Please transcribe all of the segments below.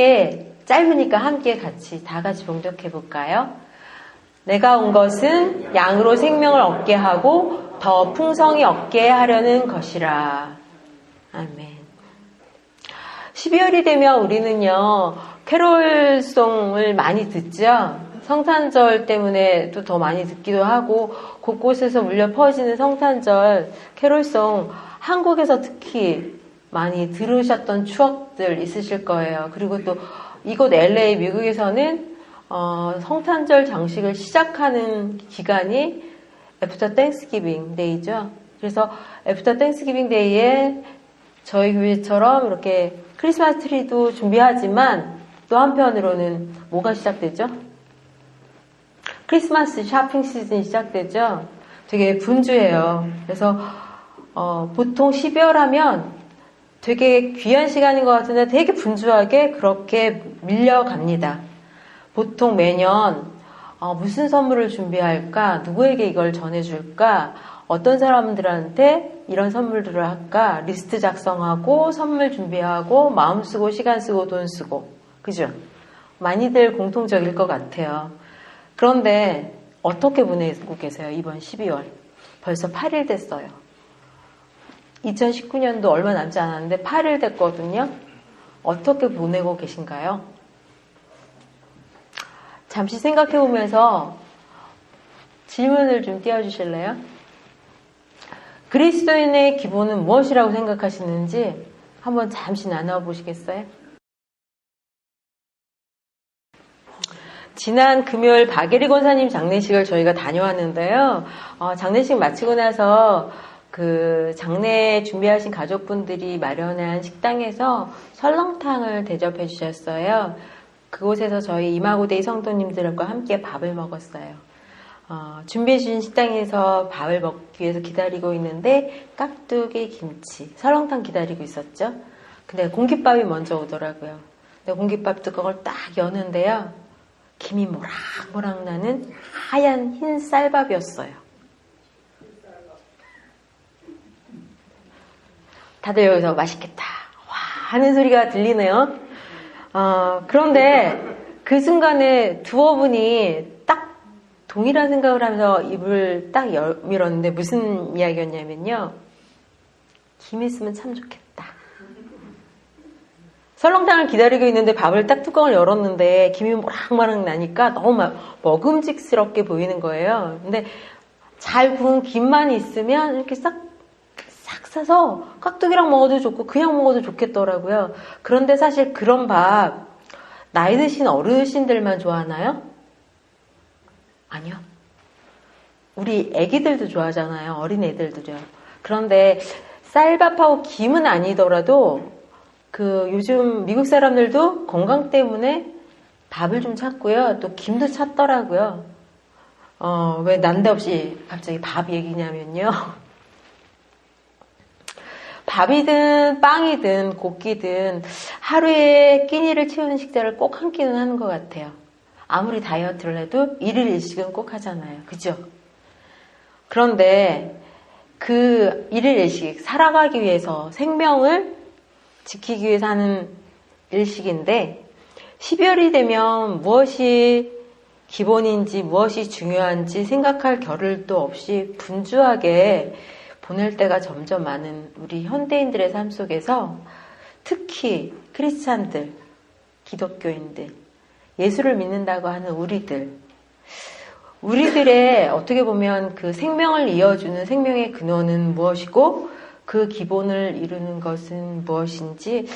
짧으니까 함께 다 같이 봉독해 볼까요? 내가 온 것은 양으로 생명을 얻게 하고 더 풍성히 얻게 하려는 것이라. 아멘. 12월이 되면 우리는요, 캐롤송을 많이 듣죠? 성탄절 때문에 또 더 많이 듣기도 하고, 곳곳에서 울려 퍼지는 성탄절 캐롤송, 한국에서 특히 많이 들으셨던 추억들 있으실 거예요. 그리고 또 이곳 LA, 미국에서는 성탄절 장식을 시작하는 기간이 애프터 땡스기빙 데이죠. 그래서 애프터 땡스기빙 데이에 저희 교회처럼 이렇게 크리스마스 트리도 준비하지만 또 한편으로는 뭐가 시작되죠? 크리스마스 쇼핑 시즌이 시작되죠. 되게 분주해요. 그래서 보통 12월 하면 되게 귀한 시간인 것 같은데 되게 분주하게 그렇게 밀려갑니다. 보통 매년 무슨 선물을 준비할까? 누구에게 이걸 전해줄까? 어떤 사람들한테 이런 선물들을 할까? 리스트 작성하고 선물 준비하고 마음 쓰고 시간 쓰고 돈 쓰고 그죠? 많이들 공통적일 것 같아요. 그런데 어떻게 보내고 계세요? 이번 12월 벌써 8일 됐어요. 2019년도 얼마 남지 않았는데 8일 됐거든요. 어떻게 보내고 계신가요? 잠시 생각해보면서 질문을 좀 띄워주실래요? 그리스도인의 기본은 무엇이라고 생각하시는지 한번 잠시 나눠보시겠어요? 지난 금요일 박예리 권사님 장례식을 저희가 다녀왔는데요. 장례식 마치고 나서 그 장례 준비하신 가족분들이 마련한 식당에서 설렁탕을 대접해 주셨어요. 그곳에서 저희 이마고데이 성도님들과 함께 밥을 먹었어요. 준비해 주신 식당에서 밥을 먹기 위해서 기다리고 있는데 깍두기, 김치, 설렁탕 기다리고 있었죠. 근데 공깃밥이 먼저 오더라고요. 근데 공깃밥 뚜껑을 딱 여는데요. 김이 모락모락 나는 하얀 흰 쌀밥이었어요. 다들 여기서 맛있겠다 와 하는 소리가 들리네요. 그런데 그 순간에 두어 분이 딱 동일한 생각을 하면서 입을 딱 열었는데 무슨 이야기였냐면요. 김 있으면 참 좋겠다. 설렁탕을 기다리고 있는데 밥을 딱 뚜껑을 열었는데 김이 모락모락 나니까 너무 먹음직스럽게 보이는 거예요. 근데 잘 구운 김만 있으면 이렇게 싹 싸서 깍두기랑 먹어도 좋고 그냥 먹어도 좋겠더라고요. 그런데 사실 그런 밥 나이 드신 어르신들만 좋아하나요? 아니요. 우리 애기들도 좋아하잖아요. 어린 애들도요. 그런데 쌀밥하고 김은 아니더라도 그 요즘 미국 사람들도 건강 때문에 밥을 좀 찾고요. 또 김도 찾더라고요. 왜 난데없이 갑자기 밥 얘기냐면요. 밥이든 빵이든 고기든 하루에 끼니를 채우는 식사를 꼭 한 끼는 하는 것 같아요. 아무리 다이어트를 해도 일일 일식은 꼭 하잖아요. 그죠? 그런데 그 일일 일식, 살아가기 위해서 생명을 지키기 위해서 하는 일식인데 12월이 되면 무엇이 기본인지 무엇이 중요한지 생각할 겨를도 없이 분주하게 보낼 때가 점점 많은 우리 현대인들의 삶 속에서 특히 크리스찬들, 기독교인들, 예수를 믿는다고 하는 우리들의 어떻게 보면 그 생명을 이어주는 생명의 근원은 무엇이고 그 기본을 이루는 것은 무엇인지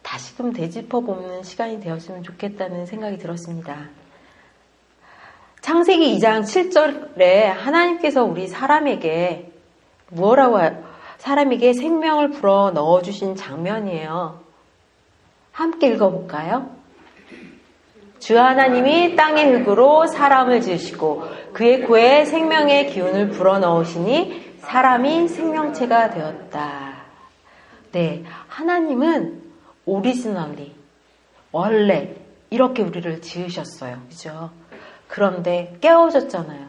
다시금 되짚어보는 시간이 되었으면 좋겠다는 생각이 들었습니다. 창세기 2장 7절에 하나님께서 우리 사람에게 사람에게 생명을 불어 넣어주신 장면이에요. 함께 읽어볼까요? 주 하나님이 땅의 흙으로 사람을 지으시고 그의 코에 생명의 기운을 불어 넣으시니 사람이 생명체가 되었다. 네, 하나님은 오리지널리 원래 이렇게 우리를 지으셨어요. 그죠? 그런데 깨어졌잖아요.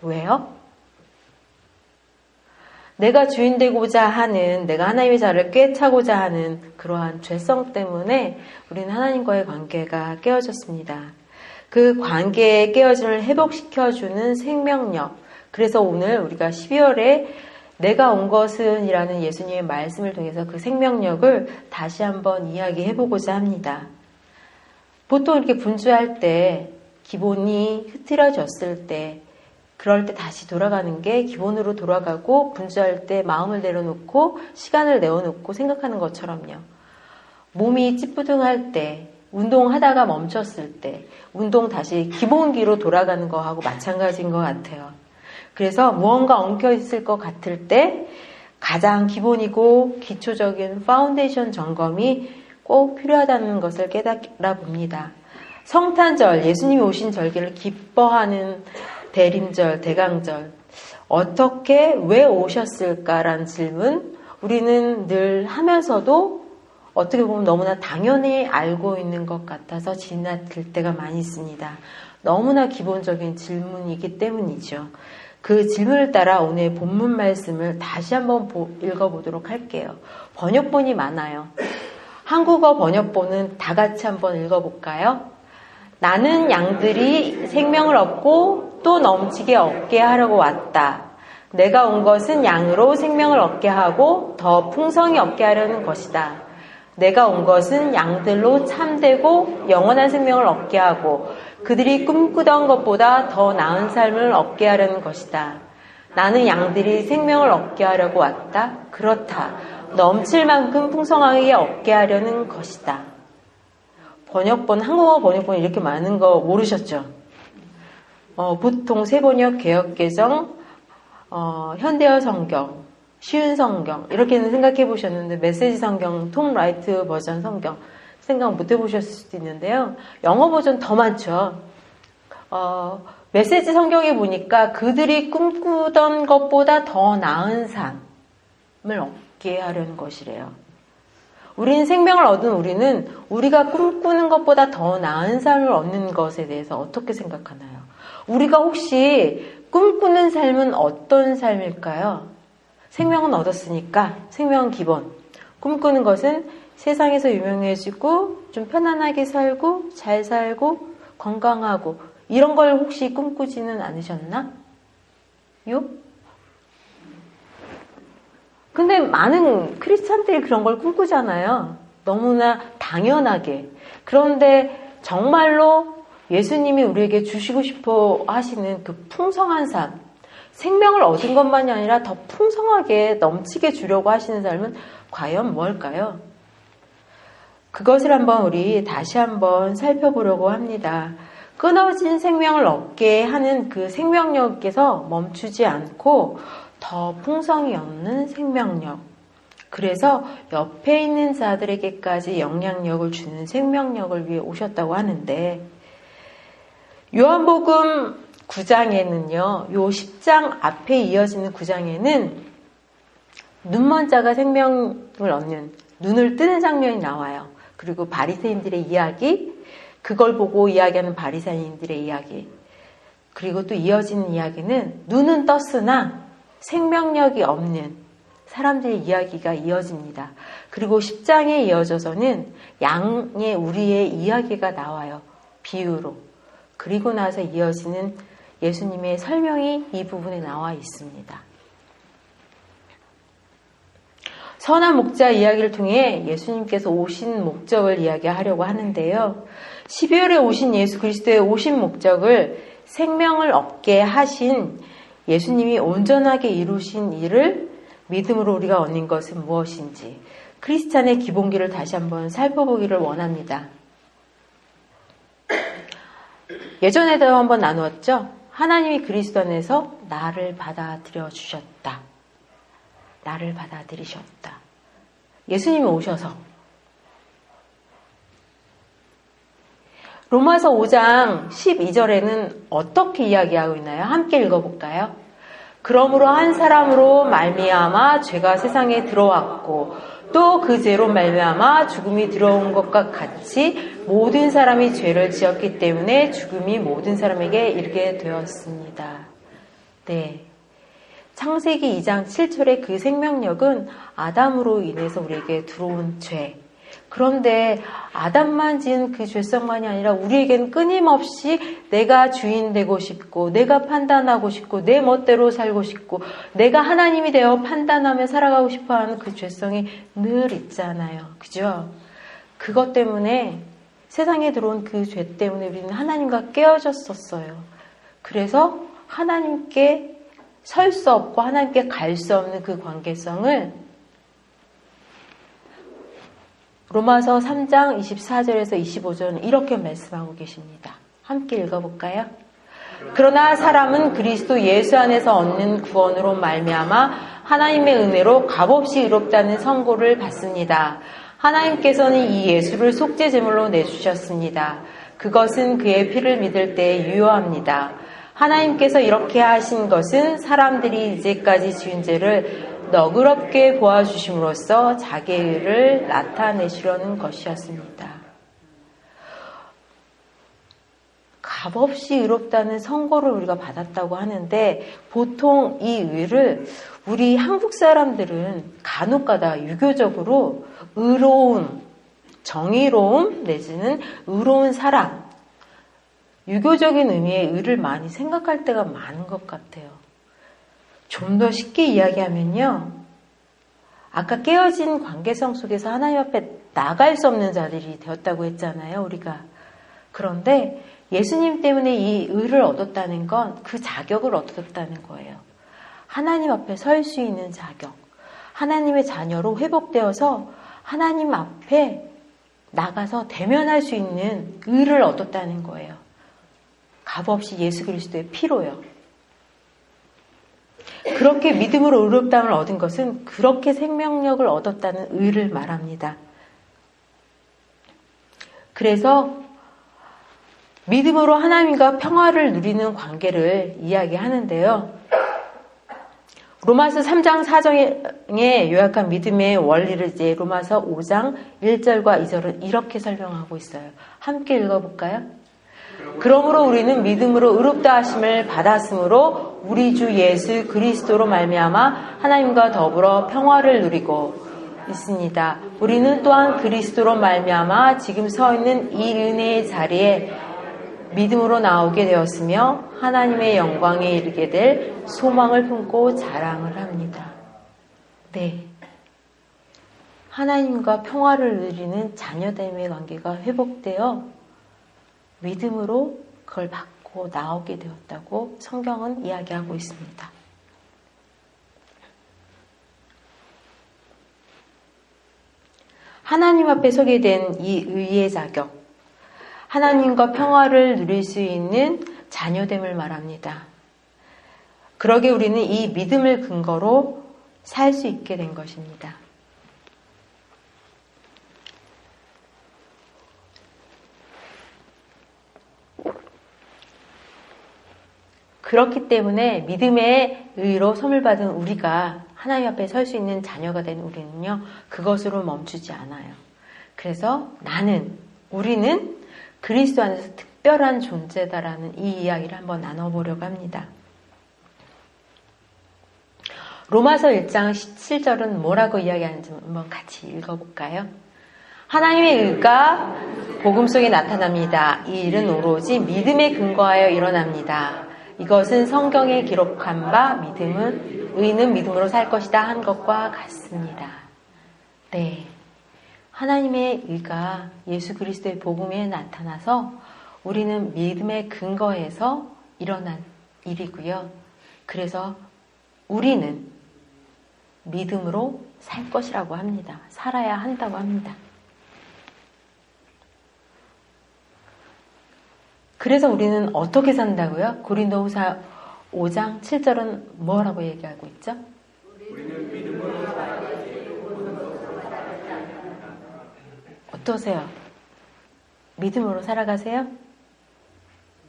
왜요? 내가 주인 되고자 하는, 내가 하나님의 자리를 꿰차고자 하는 그러한 죄성 때문에 우리는 하나님과의 관계가 깨어졌습니다. 그 관계의 깨어짐을 회복시켜주는 생명력. 그래서 오늘 우리가 12월에 내가 온 것은 이라는 예수님의 말씀을 통해서 그 생명력을 다시 한번 이야기해보고자 합니다. 보통 이렇게 분주할 때, 기본이 흐트러졌을 때, 그럴 때 다시 돌아가는 게 기본으로 돌아가고, 분주할 때 마음을 내려놓고 시간을 내어놓고 생각하는 것처럼요. 몸이 찌뿌둥할 때, 운동하다가 멈췄을 때, 운동 다시 기본기로 돌아가는 거하고 마찬가지인 것 같아요. 그래서 무언가 엉켜 있을 것 같을 때 가장 기본이고 기초적인 파운데이션 점검이 꼭 필요하다는 것을 깨달아 봅니다. 성탄절, 예수님이 오신 절기를 기뻐하는 대림절, 대강절, 어떻게, 왜 오셨을까라는 질문, 우리는 늘 하면서도 어떻게 보면 너무나 당연히 알고 있는 것 같아서 지나칠 때가 많이 있습니다. 너무나 기본적인 질문이기 때문이죠. 그 질문을 따라 오늘 본문 말씀을 다시 한번 읽어보도록 할게요. 번역본이 많아요. 한국어 번역본은 다 같이 한번 읽어볼까요? 나는 양들이 생명을 얻고 또 넘치게 얻게 하려고 왔다. 내가 온 것은 양으로 생명을 얻게 하고 더 풍성히 얻게 하려는 것이다. 내가 온 것은 양들로 참되고 영원한 생명을 얻게 하고 그들이 꿈꾸던 것보다 더 나은 삶을 얻게 하려는 것이다. 나는 양들이 생명을 얻게 하려고 왔다. 그렇다. 넘칠 만큼 풍성하게 얻게 하려는 것이다. 번역본, 한국어 번역본 이렇게 많은 거 모르셨죠? 보통 새번역, 개역개정, 현대어 성경, 쉬운 성경 이렇게는 생각해 보셨는데 메시지 성경, 톰 라이트 버전 성경 생각 못 해보셨을 수도 있는데요. 영어 버전 더 많죠. 메시지 성경에 보니까 그들이 꿈꾸던 것보다 더 나은 삶을 얻게 하려는 것이래요. 우리는 생명을 얻은 우리는 우리가 꿈꾸는 것보다 더 나은 삶을 얻는 것에 대해서 어떻게 생각하나요? 우리가 혹시 꿈꾸는 삶은 어떤 삶일까요? 생명은 얻었으니까 생명은 기본. 꿈꾸는 것은 세상에서 유명해지고 좀 편안하게 살고 잘 살고 건강하고 이런 걸 혹시 꿈꾸지는 않으셨나? 근데 많은 크리스찬들이 그런 걸 꿈꾸잖아요. 너무나 당연하게. 그런데 정말로 예수님이 우리에게 주시고 싶어 하시는 그 풍성한 삶, 생명을 얻은 것만이 아니라 더 풍성하게 넘치게 주려고 하시는 삶은 과연 뭘까요? 그것을 한번 우리 다시 한번 살펴보려고 합니다. 끊어진 생명을 얻게 하는 그 생명력에서 멈추지 않고 더 풍성히 얻는 생명력. 그래서 옆에 있는 자들에게까지 영향력을 주는 생명력을 위해 오셨다고 하는데 요한복음 9장에는요. 요 10장 앞에 이어지는 9장에는 눈먼 자가 생명을 얻는 눈을 뜨는 장면이 나와요. 그리고 바리새인들의 이야기, 그걸 보고 이야기하는 바리새인들의 이야기, 그리고 또 이어지는 이야기는 눈은 떴으나 생명력이 없는 사람들의 이야기가 이어집니다. 그리고 10장에 이어져서는 양의 우리의 이야기가 나와요. 비유로. 그리고 나서 이어지는 예수님의 설명이 이 부분에 나와 있습니다. 선한 목자 이야기를 통해 예수님께서 오신 목적을 이야기하려고 하는데요. 12월에 오신 예수 그리스도의 오신 목적을 생명을 얻게 하신 예수님이 온전하게 이루신 일을 믿음으로 우리가 얻는 것은 무엇인지 크리스찬의 기본기를 다시 한번 살펴보기를 원합니다. 예전에도 한번 나누었죠. 하나님이 그리스도 안에서 나를 받아들여 주셨다. 나를 받아들이셨다. 예수님이 오셔서 로마서 5장 12절에는 어떻게 이야기하고 있나요? 함께 읽어볼까요? 그러므로 한 사람으로 말미암아 죄가 세상에 들어왔고 또 그 죄로 말미암아 죽음이 들어온 것과 같이 모든 사람이 죄를 지었기 때문에 죽음이 모든 사람에게 이르게 되었습니다. 네. 창세기 2장 7절의 그 생명력은 아담으로 인해서 우리에게 들어온 죄. 그런데 아담만 지은 그 죄성만이 아니라 우리에겐 끊임없이 내가 주인 되고 싶고 내가 판단하고 싶고 내 멋대로 살고 싶고 내가 하나님이 되어 판단하며 살아가고 싶어하는 그 죄성이 늘 있잖아요. 그죠? 그것 때문에 세상에 들어온 그 죄 때문에 우리는 하나님과 깨어졌었어요. 그래서 하나님께 설 수 없고 하나님께 갈 수 없는 그 관계성을 로마서 3장 24절에서 25절은 이렇게 말씀하고 계십니다. 함께 읽어볼까요? 그러나 사람은 그리스도 예수 안에서 얻는 구원으로 말미암아 하나님의 은혜로 값없이 의롭다는 선고를 받습니다. 하나님께서는 이 예수를 속죄제물로 내주셨습니다. 그것은 그의 피를 믿을 때에 유효합니다. 하나님께서 이렇게 하신 것은 사람들이 이제까지 지은 죄를 너그럽게 보아주심으로써 자기의 의를 나타내시려는 것이었습니다. 값없이 의롭다는 선고를 우리가 받았다고 하는데 보통 이 의를 우리 한국 사람들은 간혹가다 유교적으로 의로움, 정의로움 내지는 의로운 사람, 유교적인 의미의 의를 많이 생각할 때가 많은 것 같아요. 좀 더 쉽게 이야기하면요. 아까 깨어진 관계성 속에서 하나님 앞에 나갈 수 없는 자들이 되었다고 했잖아요. 우리가. 그런데 예수님 때문에 이 의를 얻었다는 건 그 자격을 얻었다는 거예요. 하나님 앞에 설 수 있는 자격. 하나님의 자녀로 회복되어서 하나님 앞에 나가서 대면할 수 있는 의를 얻었다는 거예요. 값없이 예수 그리스도의 피로요. 그렇게 믿음으로 의롭다함을 얻은 것은 그렇게 생명력을 얻었다는 의를 말합니다. 그래서 믿음으로 하나님과 평화를 누리는 관계를 이야기하는데요. 로마서 3장 4장에 요약한 믿음의 원리를 이제 로마서 5장 1절과 2절은 이렇게 설명하고 있어요. 함께 읽어볼까요? 그러므로 우리는 믿음으로 의롭다 하심을 받았으므로 우리 주 예수 그리스도로 말미암아 하나님과 더불어 평화를 누리고 있습니다. 우리는 또한 그리스도로 말미암아 지금 서 있는 이 은혜의 자리에 믿음으로 나오게 되었으며 하나님의 영광에 이르게 될 소망을 품고 자랑을 합니다. 네, 하나님과 평화를 누리는 자녀됨의 관계가 회복되어 믿음으로 그걸 받고 나오게 되었다고 성경은 이야기하고 있습니다. 하나님 앞에 서게 된 이 의의 자격, 하나님과 평화를 누릴 수 있는 자녀됨을 말합니다. 그러게 우리는 이 믿음을 근거로 살 수 있게 된 것입니다. 그렇기 때문에 믿음의 의로 선물 받은 우리가 하나님 앞에 설 수 있는 자녀가 된 우리는요, 그것으로 멈추지 않아요. 그래서 우리는 그리스도 안에서 특별한 존재다라는 이 이야기를 한번 나눠보려고 합니다. 로마서 1장 17절은 뭐라고 이야기하는지 한번 같이 읽어볼까요? 하나님의 의가 복음 속에 나타납니다. 이 일은 오로지 믿음에 근거하여 일어납니다. 이것은 성경에 기록한 바 의는 믿음으로 살 것이다 한 것과 같습니다. 네, 하나님의 의가 예수 그리스도의 복음에 나타나서 우리는 믿음에 근거해서 일어난 일이고요. 그래서 우리는 믿음으로 살 것이라고 합니다. 살아야 한다고 합니다. 그래서 우리는 어떻게 산다고요? 고린도후서 5장 7절은 뭐라고 얘기하고 있죠? 우리는 믿음으로 살아가지. 어떠세요? 믿음으로 살아가세요?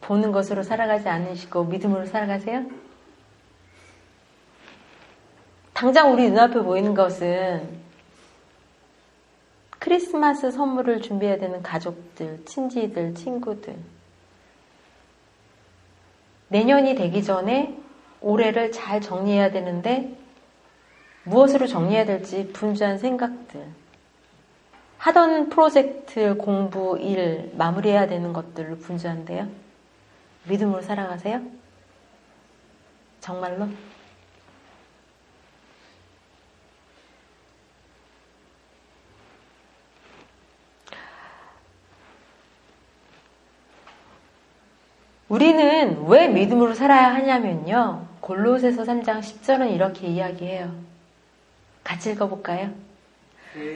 보는 것으로 살아가지 않으시고 믿음으로 살아가세요? 당장 우리 눈앞에 보이는 것은 크리스마스 선물을 준비해야 되는 가족들, 친지들, 친구들. 내년이 되기 전에 올해를 잘 정리해야 되는데 무엇으로 정리해야 될지 분주한 생각들, 하던 프로젝트, 공부, 일 마무리해야 되는 것들을 분주한데요. 믿음으로 살아가세요? 정말로? 우리는 왜 믿음으로 살아야 하냐면요. 골로새서 3장 10절은 이렇게 이야기해요. 같이 읽어볼까요?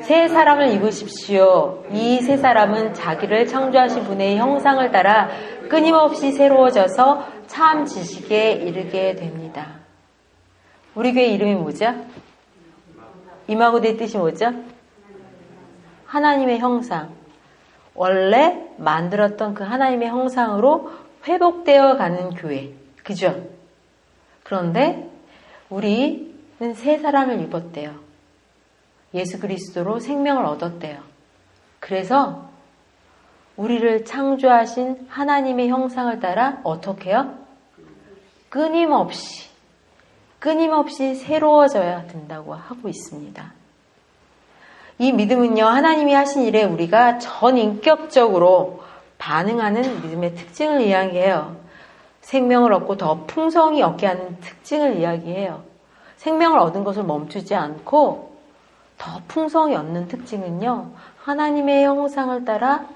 새 사람을 입으십시오. 이 새 사람은 자기를 창조하신 분의 형상을 따라 끊임없이 새로워져서 참 지식에 이르게 됩니다. 우리 교회 이름이 뭐죠? 이마고대의 뜻이 뭐죠? 하나님의 형상. 원래 만들었던 그 하나님의 형상으로 회복되어 가는 교회. 그죠? 그런데 우리는 새 사람을 입었대요. 예수 그리스도로 생명을 얻었대요. 그래서 우리를 창조하신 하나님의 형상을 따라 어떻게 해요? 끊임없이 새로워져야 된다고 하고 있습니다. 이 믿음은요, 하나님이 하신 일에 우리가 전인격적으로 반응하는 믿음의 특징을 이야기해요. 생명을 얻고 더 풍성히 얻게 하는 특징을 이야기해요. 생명을 얻은 것을 멈추지 않고 더 풍성히 얻는 특징은요, 하나님의 형상을 따라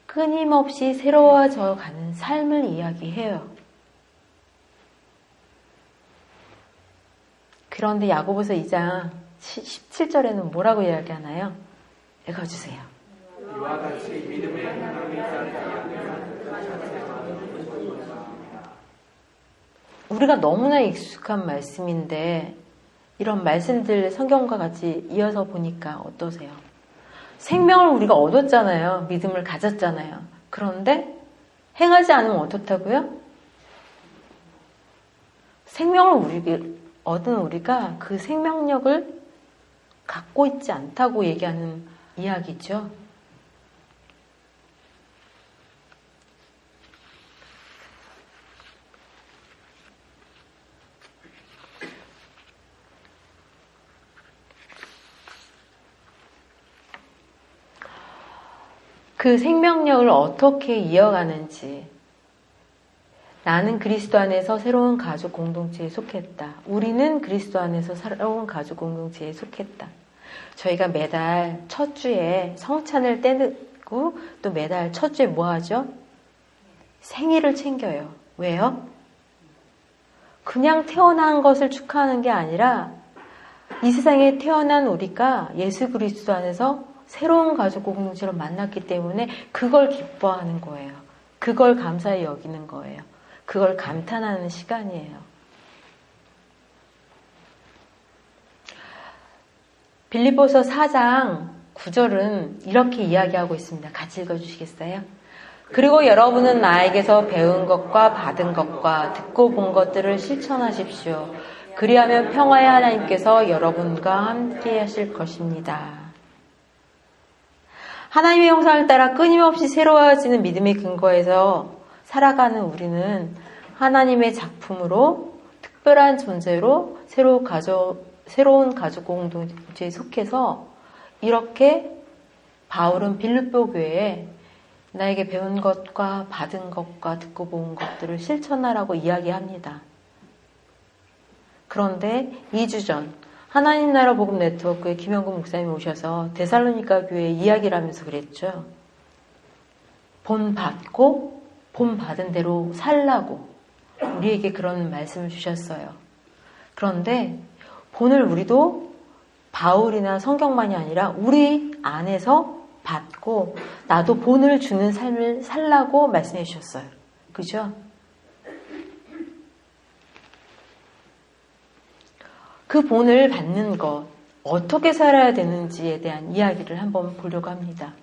끊임없이 새로워져 가는 삶을 이야기해요. 그런데 야고보서 2장 17절에는 뭐라고 이야기하나요? 읽어주세요. 이와 같이 믿음의 하나님의 우리가 너무나 익숙한 말씀인데 이런 말씀들 성경과 같이 이어서 보니까 어떠세요? 생명을 우리가 얻었잖아요. 믿음을 가졌잖아요. 그런데 행하지 않으면 어떻다고요? 생명을 얻은 우리가 그 생명력을 갖고 있지 않다고 얘기하는 이야기죠. 그 생명력을 어떻게 이어가는지. 나는 그리스도 안에서 새로운 가족 공동체에 속했다. 우리는 그리스도 안에서 새로운 가족 공동체에 속했다. 저희가 매달 첫 주에 성찬을 떼고 또 매달 첫 주에 뭐 하죠? 생일을 챙겨요. 왜요? 그냥 태어난 것을 축하하는 게 아니라 이 세상에 태어난 우리가 예수 그리스도 안에서 새로운 가족 공동체를 만났기 때문에 그걸 기뻐하는 거예요. 그걸 감사히 여기는 거예요. 그걸 감탄하는 시간이에요. 빌립보서 4장 9절은 이렇게 이야기하고 있습니다. 같이 읽어주시겠어요? 그리고 여러분은 나에게서 배운 것과 받은 것과 듣고 본 것들을 실천하십시오. 그리하면 평화의 하나님께서 여러분과 함께 하실 것입니다. 하나님의 형상을 따라 끊임없이 새로워지는 믿음의 근거에서 살아가는 우리는 하나님의 작품으로 특별한 존재로 새로운 가족 공동체에 속해서 이렇게 바울은 빌립보 교회에 나에게 배운 것과 받은 것과 듣고 본 것들을 실천하라고 이야기합니다. 그런데 2주 전 하나님 나라 복음 네트워크에 김영근 목사님이 오셔서 데살로니가 교회에 이야기를 하면서 그랬죠. 본 받고 본 받은 대로 살라고 우리에게 그런 말씀을 주셨어요. 그런데 본을 우리도 바울이나 성경만이 아니라 우리 안에서 받고 나도 본을 주는 삶을 살라고 말씀해 주셨어요. 그죠? 그 본을 받는 것, 어떻게 살아야 되는지에 대한 이야기를 한번 보려고 합니다.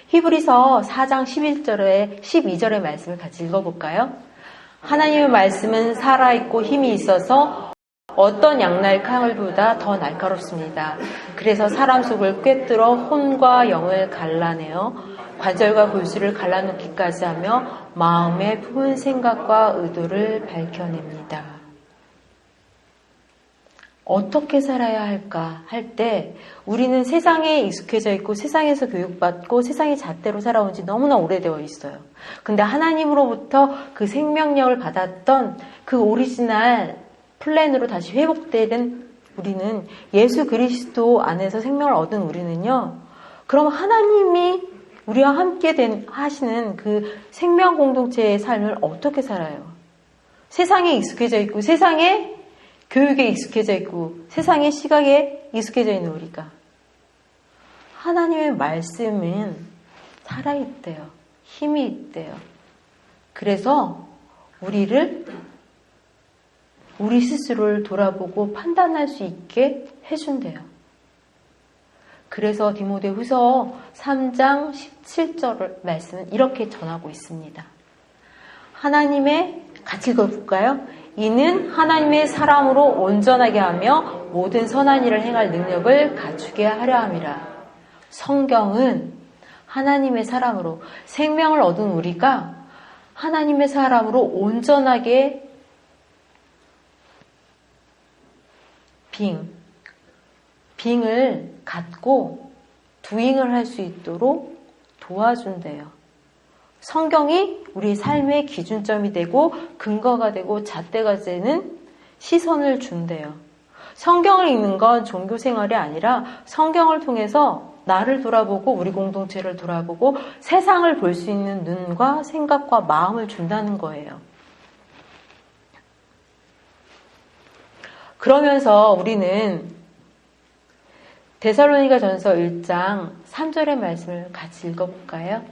히브리서 4장 12절의 말씀을 같이 읽어볼까요? 하나님의 말씀은 살아있고 힘이 있어서 어떤 양날 칼보다 더 날카롭습니다. 그래서 사람 속을 꿰뚫어 혼과 영을 갈라내어 관절과 골수를 갈라놓기까지 하며 마음의 품은 생각과 의도를 밝혀냅니다. 어떻게 살아야 할까 할 때 우리는 세상에 익숙해져 있고 세상에서 교육받고 세상의 잣대로 살아온 지 너무나 오래되어 있어요. 근데 하나님으로부터 그 생명력을 받았던 그 오리지널 플랜으로 다시 회복되는 우리는 예수 그리스도 안에서 생명을 얻은 우리는요. 그럼 하나님이 우리와 함께 하시는 그 생명 공동체의 삶을 어떻게 살아요? 세상에 익숙해져 있고 세상에 교육에 익숙해져 있고 세상의 시각에 익숙해져 있는 우리가 하나님의 말씀은 살아있대요. 힘이 있대요. 그래서 우리 스스로를 돌아보고 판단할 수 있게 해준대요. 그래서 디모데후서 3장 17절 말씀은 이렇게 전하고 있습니다. 같이 읽어볼까요? 이는 하나님의 사람으로 온전하게 하며 모든 선한 일을 행할 능력을 갖추게 하려 함이라. 성경은 하나님의 사람으로 생명을 얻은 우리가 하나님의 사람으로 온전하게 빙을 갖고 두잉을 할 수 있도록 도와준대요. 성경이 우리 삶의 기준점이 되고 근거가 되고 잣대가 되는 시선을 준대요. 성경을 읽는 건 종교 생활이 아니라 성경을 통해서 나를 돌아보고 우리 공동체를 돌아보고 세상을 볼 수 있는 눈과 생각과 마음을 준다는 거예요. 그러면서 우리는 데살로니가 전서 1장 3절의 말씀을 같이 읽어볼까요?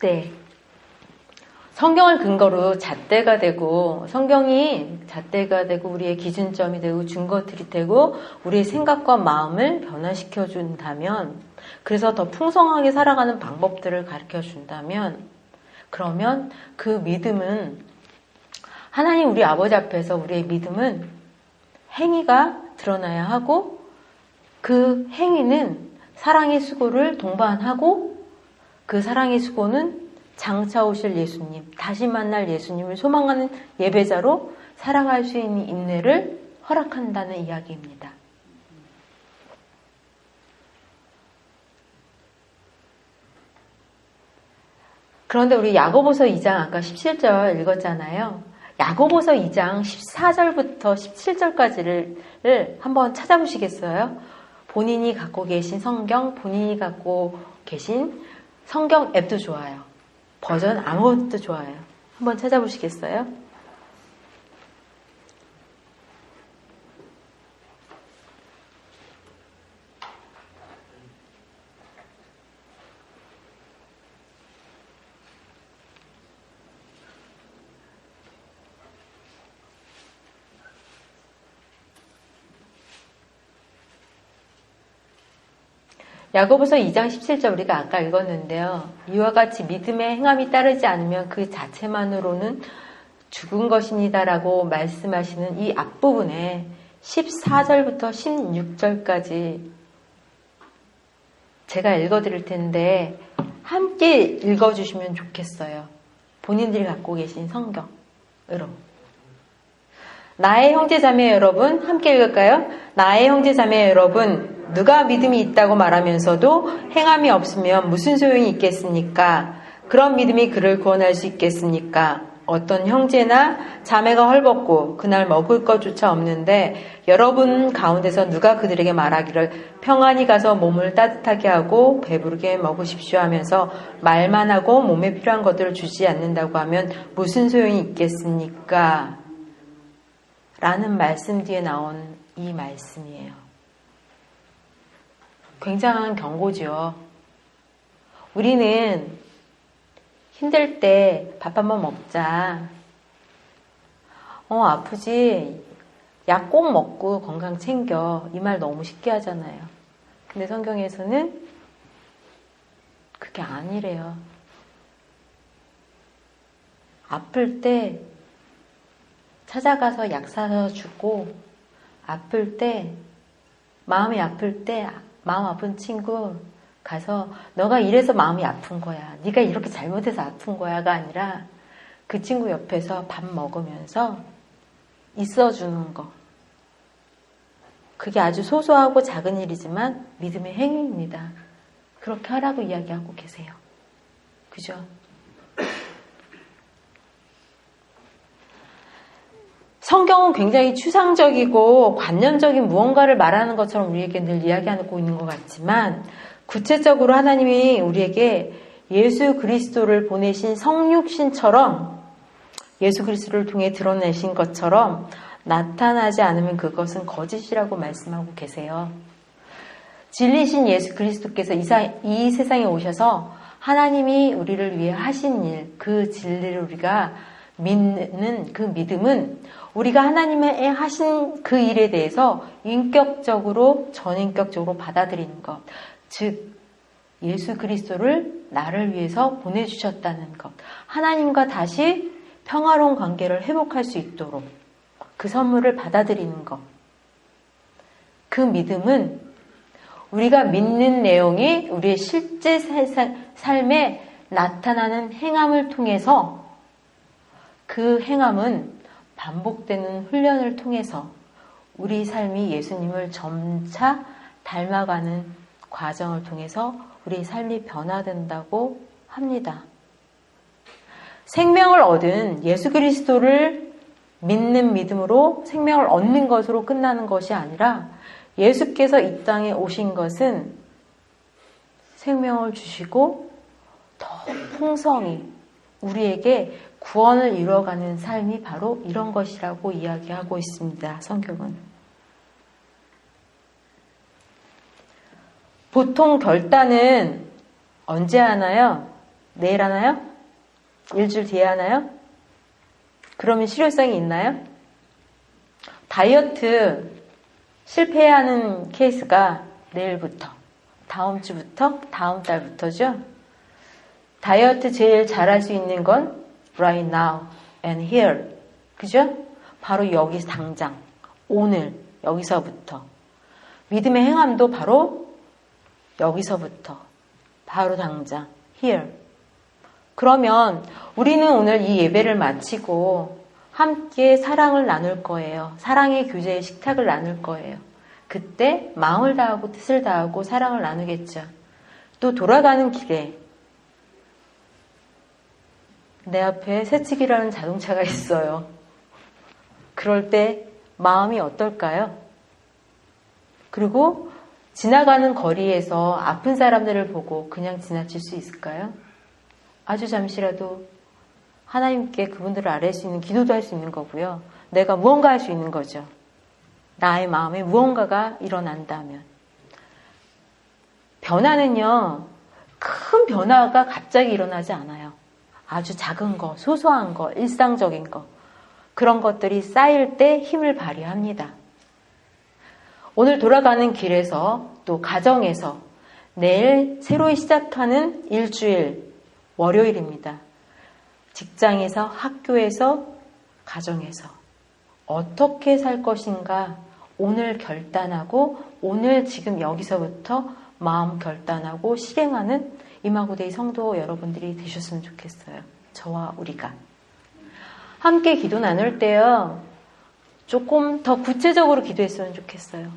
네. 성경을 근거로 잣대가 되고 성경이 잣대가 되고 우리의 기준점이 되고 증거들이 되고 우리의 생각과 마음을 변화시켜 준다면 그래서 더 풍성하게 살아가는 방법들을 가르쳐 준다면 그러면 그 믿음은 하나님 우리 아버지 앞에서 우리의 믿음은 행위가 드러나야 하고 그 행위는 사랑의 수고를 동반하고 그 사랑의 수고는 장차 오실 예수님, 다시 만날 예수님을 소망하는 예배자로 살아갈 수 있는 인내를 허락한다는 이야기입니다. 그런데 우리 야고보서 2장 아까 17절 읽었잖아요. 야고보서 2장 14절부터 17절까지를 한번 찾아보시겠어요? 본인이 갖고 계신 성경, 본인이 갖고 계신 성경 앱도 좋아요. 버전 아무것도 좋아요. 한번 찾아보시겠어요? 야고보서 2장 17절 우리가 아까 읽었는데요. 이와 같이 믿음의 행함이 따르지 않으면 그 자체만으로는 죽은 것입니다라고 말씀하시는 이 앞부분에 14절부터 16절까지 제가 읽어드릴 텐데 함께 읽어주시면 좋겠어요. 본인들이 갖고 계신 성경으로. 나의 형제자매 여러분, 함께 읽을까요? 나의 형제자매 여러분, 누가 믿음이 있다고 말하면서도 행함이 없으면 무슨 소용이 있겠습니까? 그런 믿음이 그를 구원할 수 있겠습니까? 어떤 형제나 자매가 헐벗고 그날 먹을 것조차 없는데 여러분 가운데서 누가 그들에게 말하기를 평안히 가서 몸을 따뜻하게 하고 배부르게 먹으십시오 하면서 말만 하고 몸에 필요한 것들을 주지 않는다고 하면 무슨 소용이 있겠습니까? 라는 말씀 뒤에 나온 이 말씀이에요. 굉장한 경고죠. 우리는 힘들 때 밥 한번 먹자. 아프지? 약 꼭 먹고 건강 챙겨. 이 말 너무 쉽게 하잖아요. 근데 성경에서는 그게 아니래요. 아플 때 찾아가서 약 사서 주고 아플 때 마음이 아플 때 마음 아픈 친구 가서 너가 이래서 마음이 아픈 거야. 네가 이렇게 잘못해서 아픈 거야가 아니라 그 친구 옆에서 밥 먹으면서 있어주는 거. 그게 아주 소소하고 작은 일이지만 믿음의 행위입니다. 그렇게 하라고 이야기하고 계세요. 그죠? 성경은 굉장히 추상적이고 관념적인 무언가를 말하는 것처럼 우리에게 늘 이야기하고 있는 것 같지만 구체적으로 하나님이 우리에게 예수 그리스도를 보내신 성육신처럼 예수 그리스도를 통해 드러내신 것처럼 나타나지 않으면 그것은 거짓이라고 말씀하고 계세요. 진리신 예수 그리스도께서 이 세상에 오셔서 하나님이 우리를 위해 하신 일, 그 진리를 우리가 믿는 그 믿음은 우리가 하나님의 하신 그 일에 대해서 인격적으로, 전인격적으로 받아들이는 것. 즉, 예수 그리스도를 나를 위해서 보내주셨다는 것. 하나님과 다시 평화로운 관계를 회복할 수 있도록 그 선물을 받아들이는 것. 그 믿음은 우리가 믿는 내용이 우리의 실제 삶에 나타나는 행함을 통해서 그 행함은 반복되는 훈련을 통해서 우리 삶이 예수님을 점차 닮아가는 과정을 통해서 우리 삶이 변화된다고 합니다. 생명을 얻은 예수 그리스도를 믿는 믿음으로 생명을 얻는 것으로 끝나는 것이 아니라 예수께서 이 땅에 오신 것은 생명을 주시고 더 풍성히 우리에게 구원을 이루어가는 삶이 바로 이런 것이라고 이야기하고 있습니다. 성경은. 보통 결단은 언제 하나요? 내일 하나요? 일주일 뒤에 하나요? 그러면 실효성이 있나요? 다이어트 실패하는 케이스가 내일부터, 다음 주부터, 다음 달부터죠. 다이어트 제일 잘할 수 있는 건 right now and here. 그죠? 바로 여기 당장, 오늘, 여기서부터. 믿음의 행함도 바로 여기서부터, 바로 당장, here. 그러면 우리는 오늘 이 예배를 마치고 함께 사랑을 나눌 거예요. 사랑의 교제의 식탁을 나눌 거예요. 그때 마음을 다하고 뜻을 다하고 사랑을 나누겠죠. 또 돌아가는 길에 내 앞에 새치기라는 자동차가 있어요. 그럴 때 마음이 어떨까요? 그리고 지나가는 거리에서 아픈 사람들을 보고 그냥 지나칠 수 있을까요? 아주 잠시라도 하나님께 그분들을 아뢰 수 있는 기도도 할 수 있는 거고요. 내가 무언가 할 수 있는 거죠. 나의 마음에 무언가가 일어난다면. 변화는요, 큰 변화가 갑자기 일어나지 않아요. 아주 작은 거, 소소한 거, 일상적인 거. 그런 것들이 쌓일 때 힘을 발휘합니다. 오늘 돌아가는 길에서 또 가정에서 내일 새로 시작하는 일주일 월요일입니다. 직장에서, 학교에서, 가정에서 어떻게 살 것인가 오늘 결단하고 오늘 지금 여기서부터 마음 결단하고 실행하는 이마고데이 성도 여러분들이 되셨으면 좋겠어요. 저와 우리가. 함께 기도 나눌 때요. 조금 더 구체적으로 기도했으면 좋겠어요.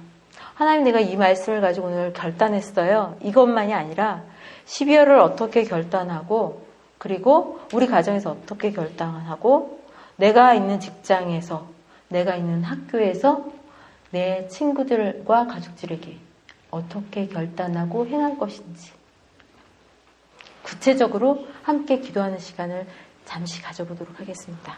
하나님, 내가 이 말씀을 가지고 오늘 결단했어요. 이것만이 아니라 12월을 어떻게 결단하고 그리고 우리 가정에서 어떻게 결단하고 내가 있는 직장에서 내가 있는 학교에서 내 친구들과 가족들에게 어떻게 결단하고 행할 것인지 구체적으로 함께 기도하는 시간을 잠시 가져보도록 하겠습니다.